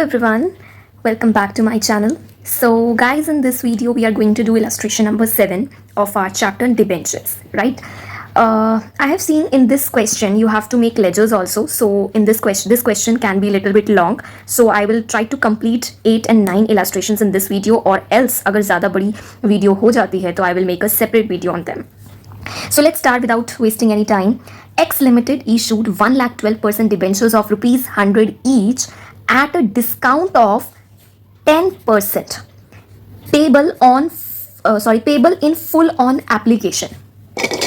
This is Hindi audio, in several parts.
everyone, welcome back to my channel. So guys, in this video we are going to do illustration number 7 of our chapter debentures, right? I have seen in this question you have to make ledgers also. So in this question can be a little bit long. So I will try to complete 8 and 9 illustrations in this video, or else अगर ज़्यादा बड़ी video हो जाती है तो I will make a separate video on them. So let's start without wasting any time. X Limited issued 1,12% debentures of rupees 100 each at a discount of 10%, payable in full on application.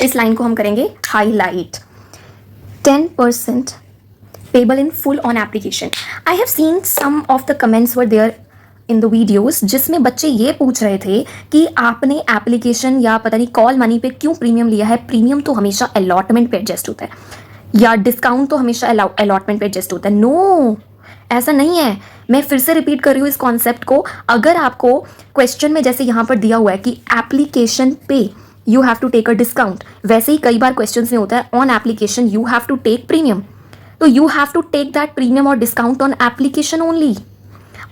इस लाइन को हम करेंगे highlight. 10% payable in full on application. I have seen some of the comments were there in the videos जिसमें बच्चे ये पूछ रहे थे कि आपने एप्लीकेशन या पता नहीं कॉल मनी पे क्यों प्रीमियम लिया है. प्रीमियम तो हमेशा अलॉटमेंट पे एडजस्ट होता है, या डिस्काउंट तो हमेशा अलॉटमेंट पे एडजस्ट होता है. नो, ऐसा नहीं है. मैं फिर से रिपीट कर रही हूँ इस कॉन्सेप्ट को. अगर आपको क्वेश्चन में जैसे यहाँ पर दिया हुआ है कि एप्लीकेशन पे you have to take a discount, वैसे ही कई बार क्वेश्चन में होता है on application you have to take premium. तो you have to take that premium और discount on application only.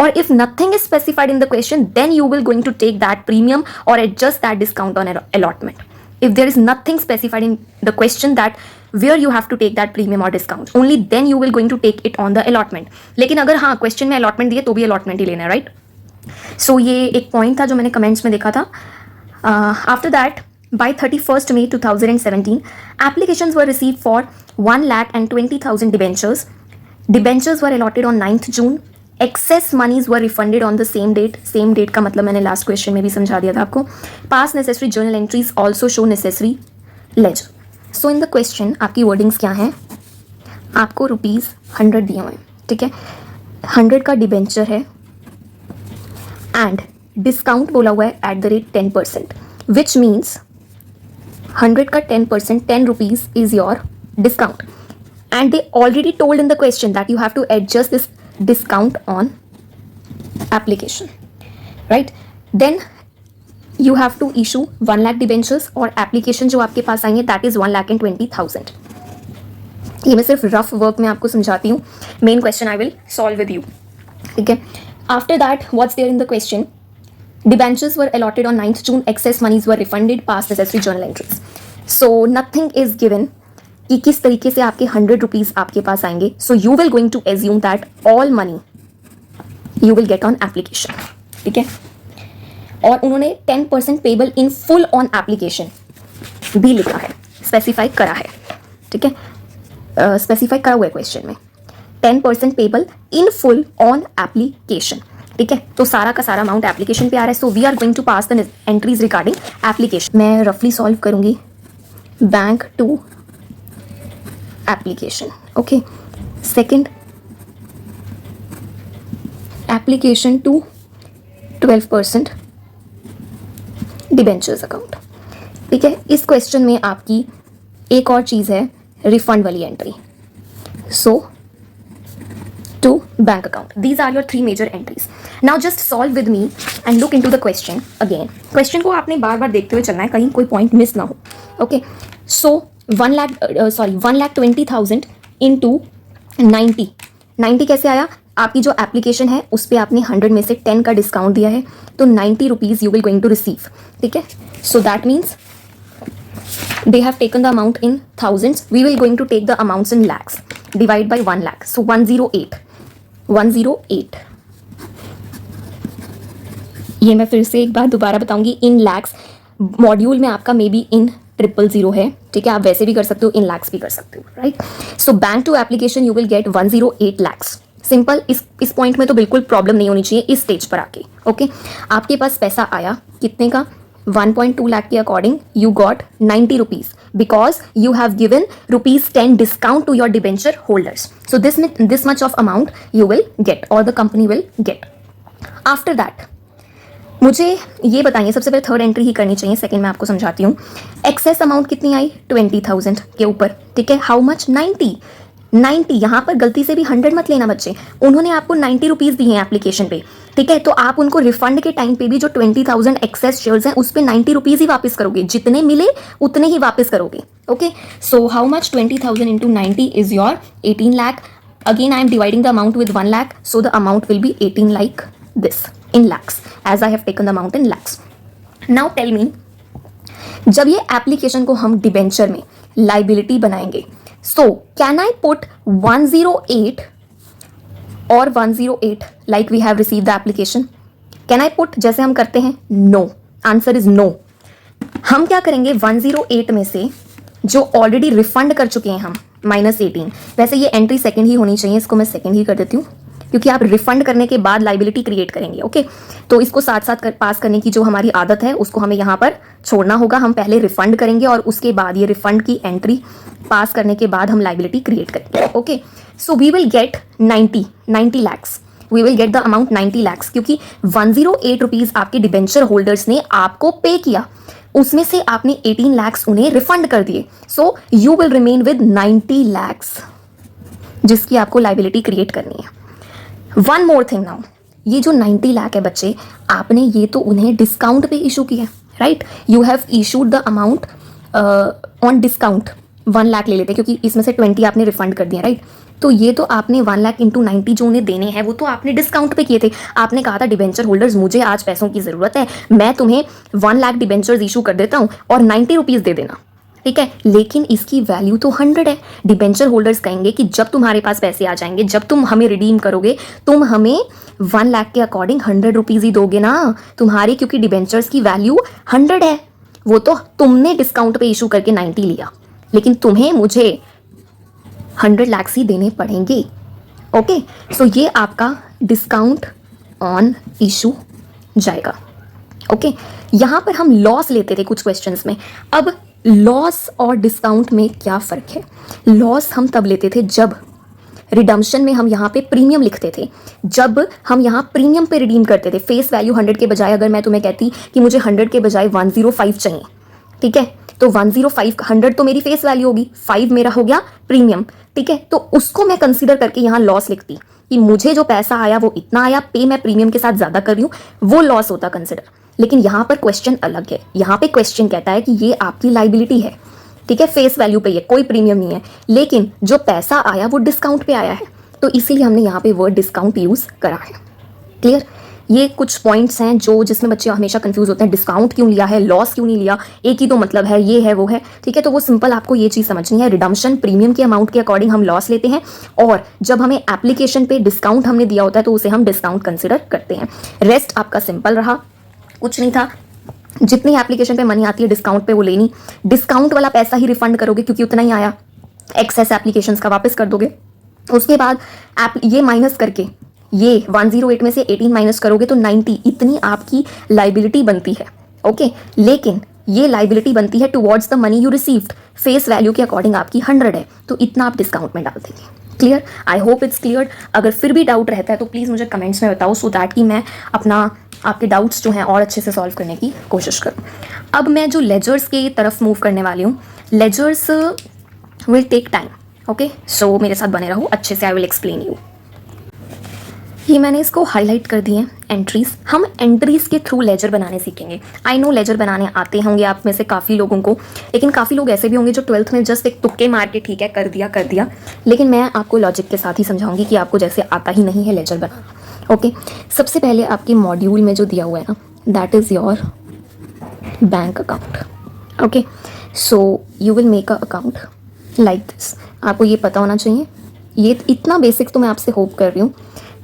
Or if nothing is specified in the question, then you will going to take that premium or adjust that discount on allotment. If there is nothing specified in the question that where you have to take that premium or discount, only then you will going to take it on the allotment. लेकिन अगर हाँ question में allotment दिए तो भी allotment ही लेना है, right? So ये एक point था जो मैंने comments में देखा था. After that, by 31st May 2017, applications were received for 1,20,000 debentures. Debentures were allotted on 9th June. Excess monies were refunded on the same date. Same date का मतलब मैंने लास्ट क्वेश्चन में भी समझा दिया था आपको. Past necessary journal entries also show necessary ledger. So in the question आपकी वर्डिंग्स क्या हैं? आपको ₹100 दिए हुए हैं, ठीक है. 100 का डिबेंचर है एंड डिस्काउंट बोला हुआ है @10%, विच मीन्स 100 का 10%, ₹10 is your discount. And they already told in the question that you have to adjust this discount on application, right? Then you have to issue 1 lakh debentures और application जो आपके पास आएंगे that is 1,20,000. ये मैं सिर्फ रफ वर्क में आपको समझाती हूँ. Main question I will solve with you, ठीक है. After that what's there in the question? Debentures were allotted on 9th June. Excess monies were refunded. Past necessary journal entries. So nothing is given कि किस तरीके से आपके ₹100 आपके पास आएंगे. So you will going to assume that all money you will get on application, ठीक है. और उन्होंने 10% payable in full on application भी लिखा है, स्पेसिफाई करा है, ठीक है. स्पेसिफाई करा हुआ है क्वेश्चन में 10% payable in full on application, ठीक है. तो सारा का सारा अमाउंट एप्लीकेशन पे आ रहा है. So we are going to pass the entries regarding application. मैं रफली सॉल्व करूंगी. Bank to application, okay. Second, application to 12% debentures account, ठीक है. इस क्वेश्चन में आपकी एक और चीज़ है रिफंड वाली entry. So to bank account. These are your 3 major entries. Now just solve with me and look into the question again. Question को आपने बार बार देखते हुए चलना है, कहीं कोई पॉइंट मिस ना हो, okay. So 1,20,000 इंटू 90 कैसे आया? आपकी जो एप्लीकेशन है उस पर आपने 100 में से 10 का डिस्काउंट दिया है, तो ₹90 you will going to receive, ठीक है. So that means they have taken the amount in thousands. We will going to take the amounts in lakhs. Divide by 1 lakh. So 108. ये मैं फिर से एक बार दोबारा बताऊंगी. इन लैक्स मॉड्यूल में आपका मे बी इन 000 है, ठीक है. आप वैसे भी कर सकते हो, इन लैक्स भी कर सकते हो, right. So bank to application you will get 108 lakhs. Simple. इस पॉइंट में तो बिल्कुल प्रॉब्लम नहीं होनी चाहिए इस स्टेज पर आके, ओके. आपके पास पैसा आया कितने का? 1.2 lakh के according you got ₹90 because you have given ₹10 discount to your debenture holders. So this much of amount you will get और the company will get. After that मुझे ये बताइए, सबसे पहले थर्ड एंट्री ही करनी चाहिए, सेकंड मैं आपको समझाती हूँ. एक्सेस अमाउंट कितनी आई? 20,000 के ऊपर, ठीक है. How much? 90. यहाँ पर गलती से भी 100 मत लेना बच्चे. उन्होंने आपको ₹90 दिए हैं एप्लीकेशन पे, ठीक है. तो आप उनको रिफंड के टाइम पे भी जो 20,000 एक्सेस शेयर्स हैं उस पर ₹90 ही वापस करोगे. जितने मिले उतने ही वापस करोगे, okay. So how much? 20,000 into 90 is your 18 lakh. Again, I am dividing the amount with 1 lakh, so the amount will be 18 like this in lakhs, as I have taken the amount in lakhs. Now tell me, जब ये एप्लीकेशन को हम डिबेंचर में लाइबिलिटी बनाएंगे, so can I put 108 or 108 like we have received the application? Can I put जैसे हम करते हैं? No. Answer is no. हम क्या करेंगे, 108 में से जो ऑलरेडी रिफंड कर चुके हैं हम -18, वैसे ये एंट्री सेकंड ही होनी चाहिए, इसको मैं सेकंड ही कर देती हूँ क्योंकि आप रिफंड करने के बाद लाइबिलिटी क्रिएट करेंगे. ओके, तो इसको साथ साथ पास करने की जो हमारी आदत है उसको हमें यहाँ पर छोड़ना होगा. हम पहले रिफंड करेंगे और उसके बाद ये रिफंड की एंट्री पास करने के बाद हम लाइबिलिटी क्रिएट करेंगे. Okay, so we will get 90 lakhs. We will get the amount 90 lakhs क्योंकि 108 रुपीज़ आपके डिबेंचर होल्डर्स ने आपको पे किया, उसमें से आपने 18 लैक्स उन्हें रिफंड कर दिए. सो you will remain with 90 lakhs जिसकी आपको लाइबिलिटी क्रिएट करनी है. वन मोर थिंग नाउ, ये जो 90 लाख है बच्चे, आपने ये तो उन्हें डिस्काउंट पे इशू किया, right? You have issued the amount on discount. 1 lakh ले लेते क्योंकि इसमें से 20 आपने रिफंड कर दिया, राइट? तो ये तो आपने 1 लाख इंटू 90 जो उन्हें देने हैं वो तो आपने डिस्काउंट पे किए थे. आपने कहा था डिबेंचर होल्डर्स मुझे आज पैसों की ज़रूरत है, मैं तुम्हें 1 लाख डिबेंचर्स इशू कर देता हूँ और 90 रुपीज़ दे देना, ठीक है? लेकिन इसकी वैल्यू तो 100 है. डिबेंचर होल्डर्स कहेंगे कि जब तुम्हारे पास पैसे आ जाएंगे, जब तुम हमें रिडीम करोगे, तुम हमें 1 लाख के अकॉर्डिंग 100 रुपीज़ ही दोगे ना तुम्हारी, क्योंकि डिबेंचर्स की वैल्यू 100 है. वो तो तुमने डिस्काउंट पे इशू करके 90 लिया, लेकिन तुम्हें मुझे 100 लैक्स ही देने पड़ेंगे. ओके, सो ये आपका डिस्काउंट ऑन इशू जाएगा. ओके, यहाँ पर हम लॉस लेते थे कुछ क्वेश्चंस में. अब लॉस और डिस्काउंट में क्या फ़र्क है? लॉस हम तब लेते थे जब रिडम्पशन में हम यहाँ पे प्रीमियम लिखते थे, जब हम यहाँ प्रीमियम पे रिडीम करते थे. फेस वैल्यू 100 के बजाय अगर मैं तुम्हें कहती कि मुझे 100 के बजाय 105 चाहिए, ठीक है, तो 105 100 तो मेरी फेस वैल्यू होगी, 5 मेरा हो गया प्रीमियम, ठीक है? तो उसको मैं कंसीडर करके यहाँ लॉस लिखती कि मुझे जो पैसा आया वो इतना आया, पे मैं प्रीमियम के साथ ज़्यादा कर रही हूँ, वो लॉस होता कंसिडर. लेकिन यहाँ पर क्वेश्चन अलग है. यहाँ पे क्वेश्चन कहता है कि ये आपकी लाइबिलिटी है, ठीक है, फेस वैल्यू पे, ये कोई प्रीमियम नहीं है, लेकिन जो पैसा आया वो डिस्काउंट पे आया है, तो इसीलिए हमने यहाँ पे वर्ड डिस्काउंट यूज़ करा है. क्लियर? ये कुछ पॉइंट्स हैं जो जिसमें बच्चे हमेशा कंफ्यूज होते हैं, डिस्काउंट क्यों लिया है, लॉस क्यों नहीं लिया, एक ही तो मतलब है, ये है वो है, ठीक है? तो वो सिंपल आपको ये चीज़ समझनी है. रिडम्पशन प्रीमियम के अमाउंट के अकॉर्डिंग हम लॉस लेते हैं, और जब हमें एप्लीकेशन पे डिस्काउंट हमने दिया होता है तो उसे हम डिस्काउंट कंसिडर करते हैं. रेस्ट आपका सिंपल रहा, कुछ नहीं था. जितनी एप्लीकेशन पे मनी आती है डिस्काउंट पे वो लेनी, डिस्काउंट वाला पैसा ही रिफंड करोगे क्योंकि उतना ही आया, एक्सेस एप्लीकेशंस का वापस कर दोगे. उसके बाद ये माइनस करके ये 108 में से 18 माइनस करोगे तो 90, इतनी आपकी लाइबिलिटी बनती है. ओके, लेकिन ये लाइबिलिटी बनती है towards the money you received. Face value के अकॉर्डिंग आपकी 100 है, तो इतना आप डिस्काउंट में डाल देंगे. Clear? I hope it's clear. अगर फिर भी डाउट रहता है तो प्लीज़ मुझे कमेंट्स में बताओ, सो दैट कि मैं अपना आपके डाउट्स जो हैं और अच्छे से सॉल्व करने की कोशिश करूँ. अब मैं जो लेजर्स की तरफ मूव करने वाली हूँ, ledgers will take time. Okay, so मेरे साथ बने रहो अच्छे से, आई विल एक्सप्लेन यू. ये मैंने इसको हाईलाइट कर दिए एंट्रीज. हम एंट्रीज के थ्रू लेजर बनाने सीखेंगे. आई नो लेजर बनाने आते होंगे आप में से काफ़ी लोगों को, लेकिन काफ़ी लोग ऐसे भी होंगे जो 12th में जस्ट एक तुक्के मार के ठीक है कर दिया, लेकिन मैं आपको लॉजिक के साथ ही समझाऊंगी कि आपको जैसे आता ही नहीं है लेजर बनाना. ओके, सबसे पहले आपके मॉड्यूल में जो दिया हुआ है ना, that is your bank account. Okay, so you will make a account like this. आपको ये पता होना चाहिए, ये इतना बेसिक तो मैं आपसे होप कर रही हूँ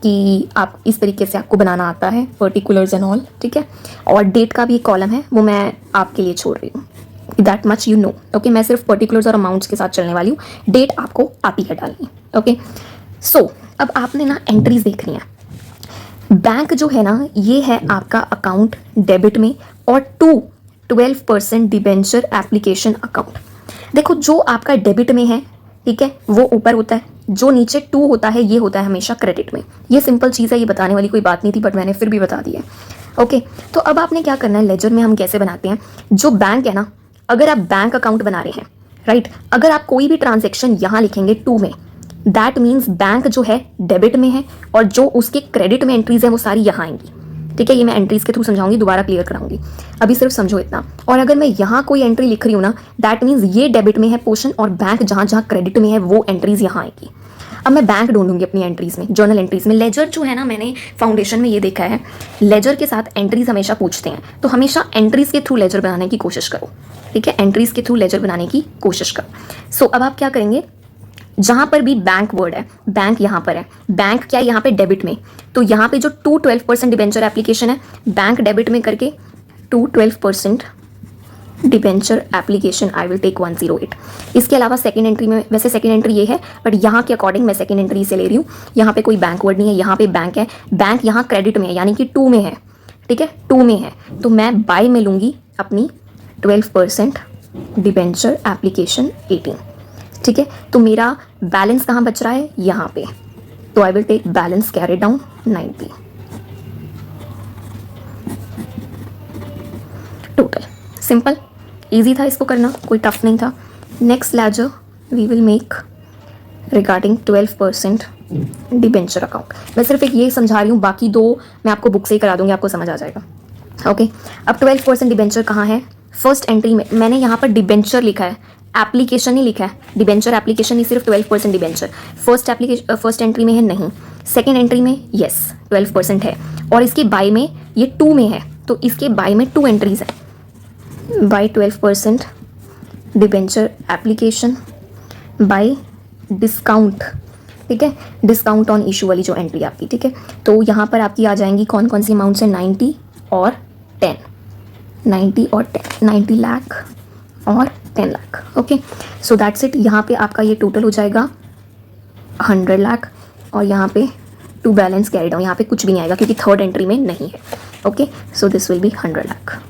कि आप इस तरीके से आपको बनाना आता है, पर्टिकुलर्स एंड ऑल, ठीक है? और डेट का भी एक कॉलम है, वो मैं आपके लिए छोड़ रही हूँ, that much you know. Okay, मैं सिर्फ पर्टिकुलर्स और अमाउंट्स के साथ चलने वाली हूँ, डेट आपको आती है डालनी. ओके, सो अब आपने ना एंट्रीज देखनी है. बैंक जो है ना, ये है आपका अकाउंट डेबिट में, और 12% डिबेंचर एप्लीकेशन अकाउंट. देखो, जो आपका डेबिट में है, ठीक है, वो ऊपर होता है, जो नीचे 2 होता है ये होता है हमेशा क्रेडिट में. ये सिंपल चीज़ है, ये बताने वाली कोई बात नहीं थी, बट मैंने फिर भी बता दी है. ओके, तो अब आपने क्या करना है, लेजर में हम कैसे बनाते हैं. जो बैंक है ना, अगर आप बैंक अकाउंट बना रहे हैं, राइट, अगर आप कोई भी ट्रांजेक्शन यहाँ लिखेंगे 2 में, दैट मीन्स बैंक जो है डेबिट में है, और जो उसके क्रेडिट में एंट्रीज हैं वो सारी यहाँ आएंगी. ठीक है, ये मैं एंट्रीज के थ्रू समझाऊंगी, दोबारा क्लियर कराऊंगी, अभी सिर्फ समझो इतना. और अगर मैं यहाँ कोई एंट्री लिख रही हूँ ना, दैट मीन्स ये डेबिट में है पोर्शन, और बैंक जहाँ जहाँ क्रेडिट में है वो एंट्रीज यहाँ आएगी. अब मैं बैंक ढूंढूंगी अपनी एंट्रीज में, जर्नल एंट्रीज में। लेजर जो है ना, मैंने फाउंडेशन में ये देखा है, लेजर के साथ एंट्रीज हमेशा पूछते हैं, तो हमेशा एंट्रीज के थ्रू लेजर बनाने की कोशिश करो, ठीक है, एंट्रीज के थ्रू लेजर बनाने की कोशिश करो। सो अब आप क्या करेंगे, जहाँ पर भी बैंक वर्ड है, बैंक यहाँ पर है, बैंक क्या है यहाँ पे डेबिट में, तो यहाँ पे जो 2-12% डिबेंचर एप्लीकेशन है, बैंक डेबिट में करके 2-12% debenture application I will take 108। इसके अलावा सेकंड एंट्री में, वैसे सेकंड एंट्री ये है बट यहाँ के अकॉर्डिंग मैं सेकंड एंट्री से ले रही हूँ। यहाँ पे कोई बैंक वर्ड नहीं है, यहाँ पे बैंक है, बैंक यहाँ क्रेडिट में है यानी कि 2 में है, ठीक है, 2 में है, तो मैं बाय में लूँगी अपनी 12% डिबेंचर एप्लीकेशन 18, ठीक है। तो मेरा बैलेंस कहाँ बच रहा है, यहाँ पे, तो I will take balance carry down 90 total. Simple, easy था इसको करना, कोई टफ नहीं था। Next ledger we will make regarding 12% debenture account. मैं सिर्फ एक ये समझा रही हूँ, बाकी दो मैं आपको बुक से ही करा दूंगी, आपको समझ आ जाएगा। ओके, अब 12% डिबेंचर कहाँ है, फर्स्ट एंट्री में मैंने यहाँ पर डिबेंचर लिखा है, एप्लीकेशन ही लिखा है, डिबेंचर एप्लीकेशन ही सिर्फ 12% डिबेंचर फर्स्ट एंट्री में है नहीं, सेकेंड एंट्री में यस 12% है, और इसके बाय में ये 2 में है, तो इसके बाय में 2 एंट्रीज है, by 12% debenture application by discount, ठीक है, डिस्काउंट ऑन इशू वाली जो एंट्री आपकी, ठीक है। तो यहाँ पर आपकी आ जाएंगी कौन कौन सी अमाउंट्स है, 90 और 10, 90 और 10, 90 लाख और 10 lakh. Okay, so that's it. यहाँ पे आपका ये टोटल हो जाएगा 100 लाख, और यहाँ पे 2 बैलेंस कैरी डाउन, यहाँ पे कुछ भी नहीं आएगा क्योंकि थर्ड एंट्री में नहीं है। Okay, so this will be 100 lakh,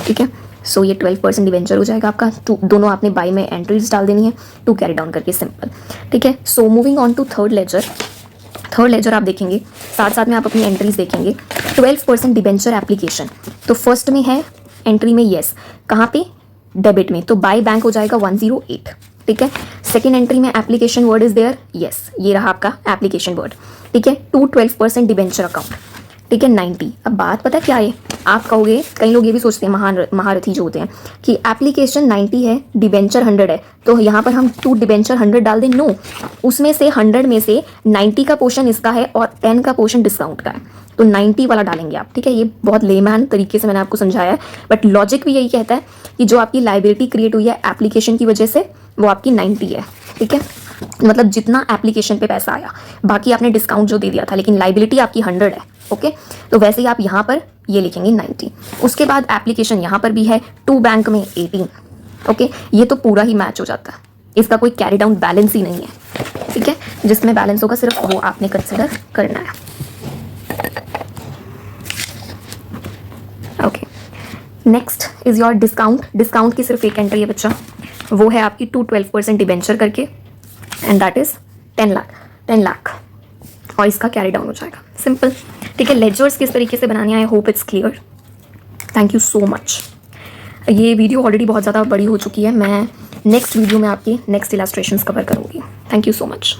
ठीक है। सो ये 12% डिवेंचर हो जाएगा आपका, दोनों आपने बाय में एंट्रीज डाल देनी है, 2 कैरी डाउन करके, सिंपल, ठीक है। So moving on to third ledger. Third ledger आप देखेंगे, साथ साथ में आप अपनी एंट्रीज देखेंगे। 12% डिबेंचर एप्लीकेशन, तो फर्स्ट में है एंट्री में यस, कहाँ पे, डेबिट में, तो बाय बैंक हो जाएगा 108, ठीक है। सेकेंड एंट्री में application word is there, yes, ये रहा आपका एप्लीकेशन वर्ड, ठीक है। 12% डिबेंचर अकाउंट, ठीक है, 90। अब बात पता क्या है, आप कहोगे, कई लोग ये भी सोचते हैं, महारथी जो होते हैं, कि एप्लीकेशन 90 है, डिबेंचर 100 है, तो यहाँ पर हम 2 डिबेंचर 100 डाल दें। नो, उसमें से 100 में से 90 का पोर्शन इसका है और 10 का पोर्शन डिस्काउंट का है, तो 90 वाला डालेंगे आप, ठीक है। ये बहुत लेमैन तरीके से मैंने आपको समझाया है, बट लॉजिक भी यही कहता है कि जो आपकी लाइबिलिटी क्रिएट हुई है एप्लीकेशन की वजह से, वो आपकी 90 है, ठीक है। मतलब जितना एप्लीकेशन पे पैसा आया, बाकी आपने डिस्काउंट जो दे दिया था, लेकिन लाइबिलिटी आपकी 100 है, ओके। तो वैसे ही आप यहाँ पर ये लिखेंगे 90। उसके बाद एप्लीकेशन यहाँ पर भी है, 2 बैंक में 18, ओके। ये तो पूरा ही मैच हो जाता है, इसका कोई कैरी डाउन बैलेंस ही नहीं है, ठीक है। जिसमें बैलेंस होगा सिर्फ वो आपने कंसिडर करना है, okay. Next is your discount. Discount की सिर्फ एक एंट्री है बच्चा, वो है आपकी 12% डिबेंचर करके, एंड दैट इज 10 लाख, और इसका कैरी डाउन हो जाएगा, सिंपल, ठीक है। लेजर्स किस तरीके से बनानी है, I hope it's clear. Thank you so much. ये वीडियो ऑलरेडी बहुत ज़्यादा बड़ी हो चुकी है, मैं नेक्स्ट वीडियो में आपकी नेक्स्ट इलस्ट्रेशंस कवर करूँगी। Thank you so much.